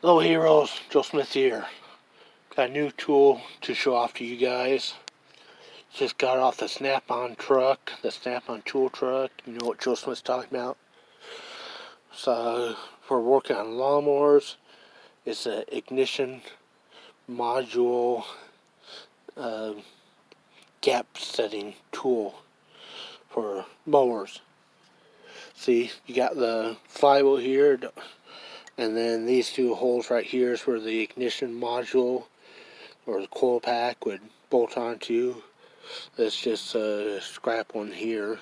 Hello heroes, Joe Smith here. Got a new tool to show off to you guys. Just got off the Snap-on truck, the Snap-on tool truck. You know what Joe Smith's talking about. So, for working on lawnmowers, it's an ignition module gap setting tool for mowers. See, you got the flywheel here, and then these two holes right here is where the ignition module or the coil pack would bolt onto. That's just a scrap one here.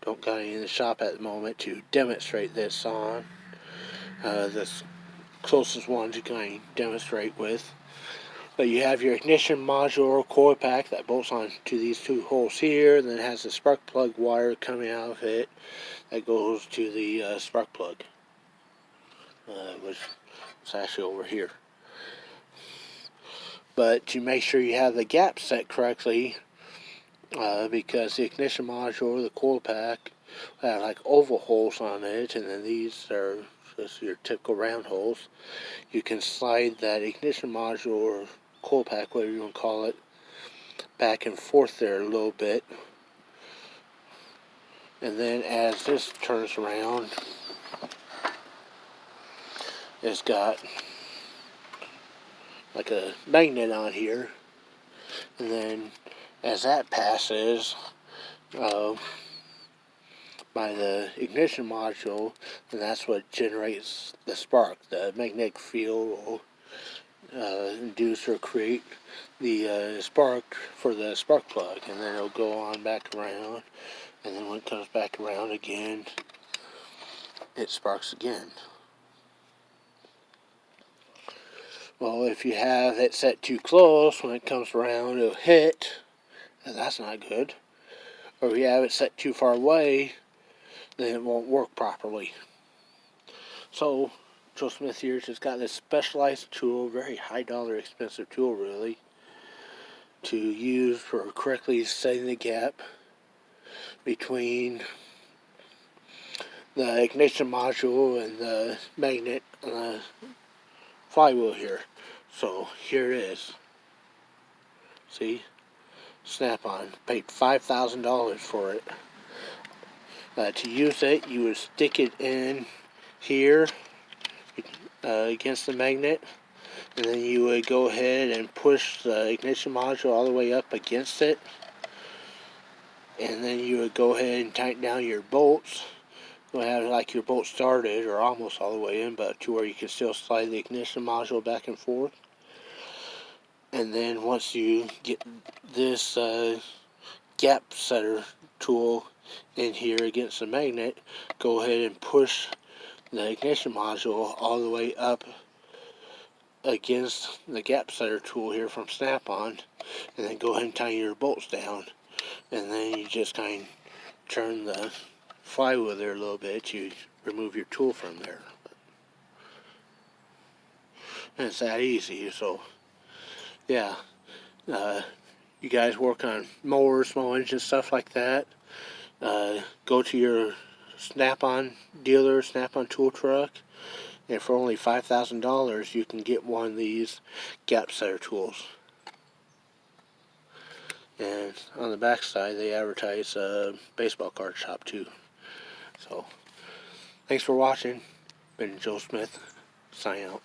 Don't got any in the shop at the moment to demonstrate this on. This closest one to kind of demonstrate with. But you have your ignition module or coil pack that bolts onto these two holes here. And then it has a spark plug wire coming out of it that goes to the spark plug, which is actually over here. But to make sure you have the gap set correctly, because the ignition module, the coil pack, have like oval holes on it, and then these are just your typical round holes. You can slide that ignition module or coil pack, whatever you want to call it, back and forth there a little bit. And then as this turns around, it's got like a magnet on here, and then as that passes by the ignition module, and that's what generates the spark. The magnetic field will induce or create the spark for the spark plug, and then it'll go on back around, and then when it comes back around again, it sparks again. Well, if you have it set too close, when it comes around, it'll hit, and that's not good. Or if you have it set too far away, then it won't work properly. So, Joe Smith here just got this specialized tool, very high dollar expensive tool really, to use for correctly setting the gap between the ignition module and the magnet on the flywheel here. So here it is. See? Snap-on. Paid $5,000 for it. To use it, you would stick it in here against the magnet, and then you would go ahead and push the ignition module all the way up against it, and then you would go ahead and tighten down your bolts. You'll have like your bolt started or almost all the way in, but to where you can still slide the ignition module back and forth. And then once you get this gap setter tool in here against the magnet, go ahead and push the ignition module all the way up against the gap setter tool here from Snap-on, and then go ahead and tighten your bolts down, and then you just kind of turn the flywheel there a little bit to remove your tool from there. And it's that easy. So yeah, you guys work on mowers, small engines, stuff like that, go to your Snap-on dealer, Snap-on tool truck, and for only $5,000 you can get one of these gap setter tools. And on the back side they advertise a baseball card shop too. So thanks for watching. Been Joe Smith, signing out.